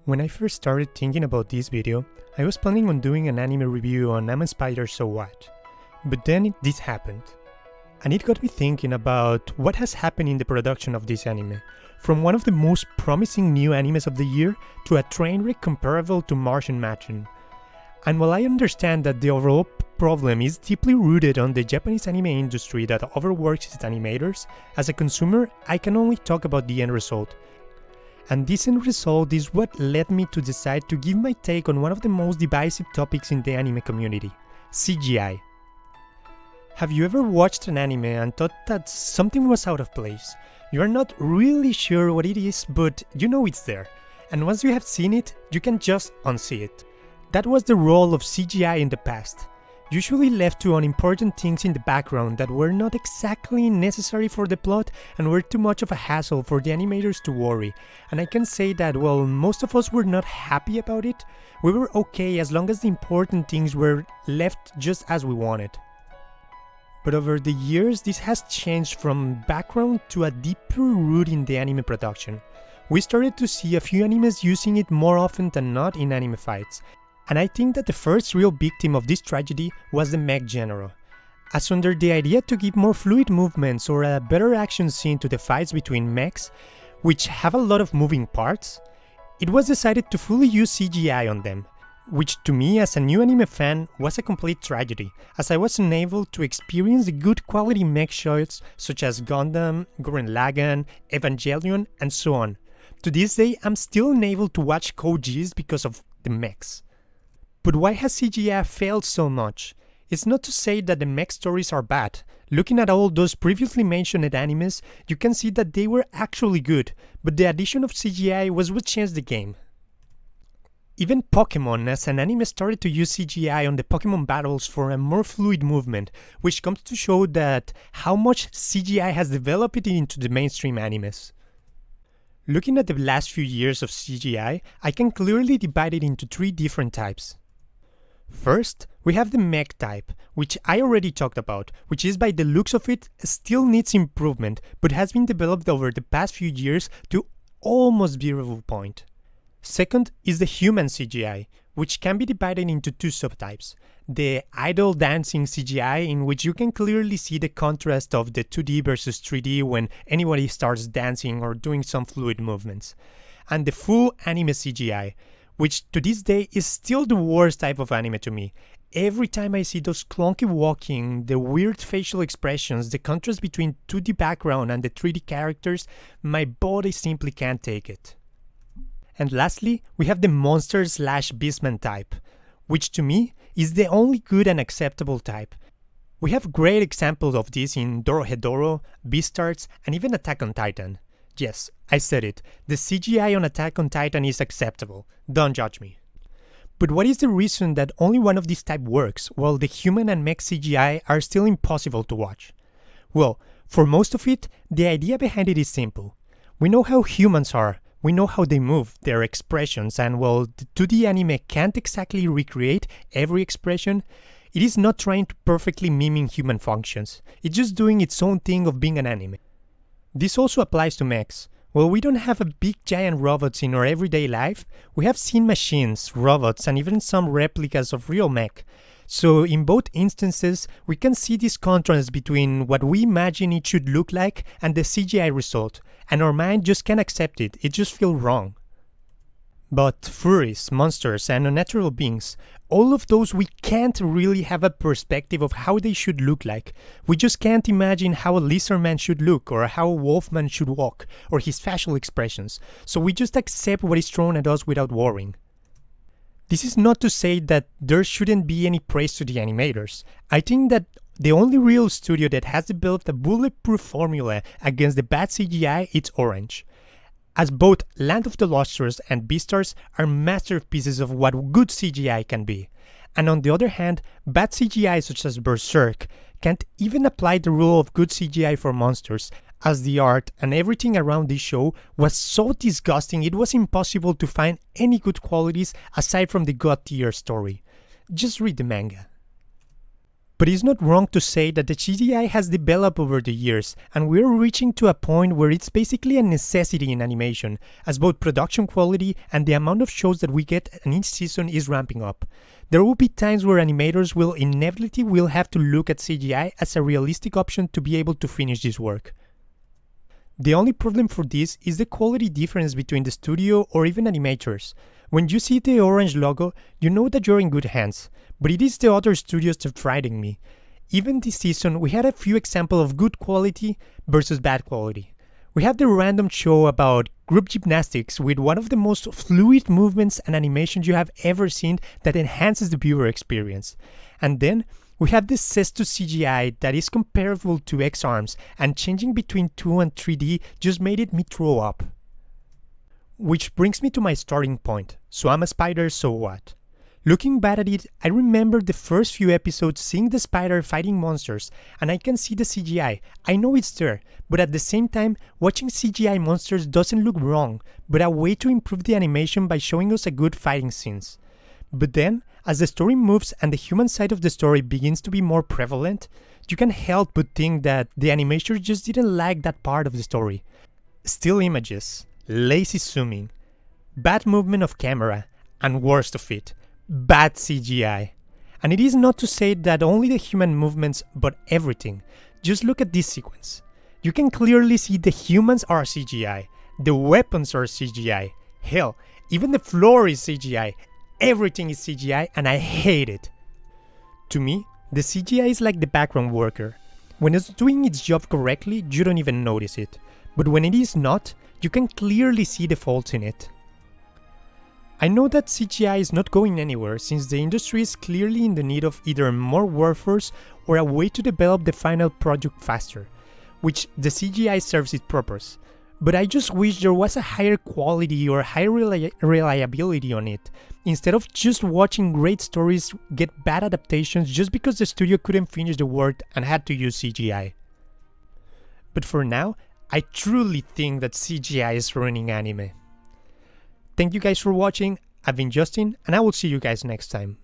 When I first started thinking about this video, I was planning on doing an anime review on Anime Spider So What. But then this happened. And it got me thinking about what has happened in the production of this anime, from one of the most promising new animes of the year to a train wreck comparable to Martian Mansion. And while I understand that the overall problem is deeply rooted on the Japanese anime industry that overworks its animators, as a consumer I can only talk about the end result. And this end result is what led me to decide to give my take on one of the most divisive topics in the anime community, CGI. Have you ever watched an anime and thought that something was out of place? You are not really sure what it is, but you know it's there. And once you have seen it, you can just unsee it. That was the role of CGI in the past. Usually left to unimportant things in the background that were not exactly necessary for the plot and were too much of a hassle for the animators to worry. And I can say that while most of us were not happy about it, we were okay as long as the important things were left just as we wanted. But over the years, this has changed from background to a deeper root in the anime production. We started to see a few animes using it more often than not in anime fights. And I think that the first real victim of this tragedy was the mech genre. As under the idea to give more fluid movements or a better action scene to the fights between mechs, which have a lot of moving parts, it was decided to fully use CGI on them. Which to me as a new anime fan was a complete tragedy, as I was unable to experience the good quality mech shots such as Gundam, Gurren Lagann, Evangelion and so on. To this day I'm still unable to watch Code Geass because of the mechs. But why has CGI failed so much? It's not to say that the mech stories are bad. Looking at all those previously mentioned animes, you can see that they were actually good, but the addition of CGI was what changed the game. Even Pokemon as an anime started to use CGI on the Pokemon battles for a more fluid movement, which comes to show that how much CGI has developed it into the mainstream animes. Looking at the last few years of CGI, I can clearly divide it into three different types. First, we have the mech type, which I already talked about, which is by the looks of it still needs improvement, but has been developed over the past few years to almost beautiful point. Second is the human CGI, which can be divided into two subtypes. The idle dancing CGI, in which you can clearly see the contrast of the 2D versus 3D when anybody starts dancing or doing some fluid movements. And the full anime CGI, which to this day is still the worst type of anime to me. Every time I see those clunky walking, the weird facial expressions, the contrast between 2D background and the 3D characters, my body simply can't take it. And lastly, we have the monster/beastman type, which to me is the only good and acceptable type. We have great examples of this in Dorohedoro, Beastars, and even Attack on Titan. Yes, I said it, the CGI on Attack on Titan is acceptable, don't judge me. But what is the reason that only one of these type works, while the human and mech CGI are still impossible to watch? Well, for most of it, the idea behind it is simple. We know how humans are. We know how they move, their expressions, and while the 2D anime can't exactly recreate every expression, it is not trying to perfectly miming human functions. It's just doing its own thing of being an anime. This also applies to mechs. While we don't have a big giant robots in our everyday life, we have seen machines, robots, and even some replicas of real mech. So in both instances, we can see this contrast between what we imagine it should look like and the CGI result, and our mind just can't accept it, it just feels wrong. But furries, monsters, and unnatural beings, all of those we can't really have a perspective of how they should look like. We just can't imagine how a lizard man should look, or how a wolfman should walk, or his facial expressions, so we just accept what is thrown at us without worrying. This is not to say that there shouldn't be any praise to the animators. I think that the only real studio that has developed a bulletproof formula against the bad CGI is Orange. As both Land of the Losters and Beastars are masterpieces of what good CGI can be. And on the other hand, bad CGI such as Berserk can't even apply the rule of good CGI for monsters, as the art and everything around this show was so disgusting it was impossible to find any good qualities aside from the god tier story. Just read the manga. But it's not wrong to say that the CGI has developed over the years, and we're reaching to a point where it's basically a necessity in animation, as both production quality and the amount of shows that we get in each season is ramping up. There will be times where animators will inevitably have to look at CGI as a realistic option to be able to finish this work. The only problem for this is the quality difference between the studio or even animators. When you see the orange logo, you know that you're in good hands, but it is the other studios that frighten me. Even this season, we had a few examples of good quality versus bad quality. We have the random show about group gymnastics with one of the most fluid movements and animations you have ever seen that enhances the viewer experience. And then, we have this Sesto CGI that is comparable to X-Arms, and changing between 2 and 3D just made me throw up. Which brings me to my starting point. So I'm a spider, so what? Looking back at it, I remember the first few episodes seeing the spider fighting monsters, and I can see the CGI. I know it's there, but at the same time, watching CGI monsters doesn't look wrong, but a way to improve the animation by showing us a good fighting scenes. But then, as the story moves and the human side of the story begins to be more prevalent, you can't help but think that the animators just didn't like that part of the story. Still images, lazy zooming, bad movement of camera, and worst of it, bad CGI. And it is not to say that only the human movements, but everything. Just look at this sequence. You can clearly see the humans are CGI, the weapons are CGI, hell, even the floor is CGI. Everything is CGI and I hate it. To me, the CGI is like the background worker. When it's doing its job correctly, you don't even notice it. But when it is not, you can clearly see the faults in it. I know that CGI is not going anywhere since the industry is clearly in the need of either more workforce or a way to develop the final project faster, which the CGI serves its purpose. But I just wish there was a higher quality or higher reliability on it, instead of just watching great stories get bad adaptations just because the studio couldn't finish the work and had to use CGI. But for now, I truly think that CGI is ruining anime. Thank you guys for watching, I've been Justin, and I will see you guys next time.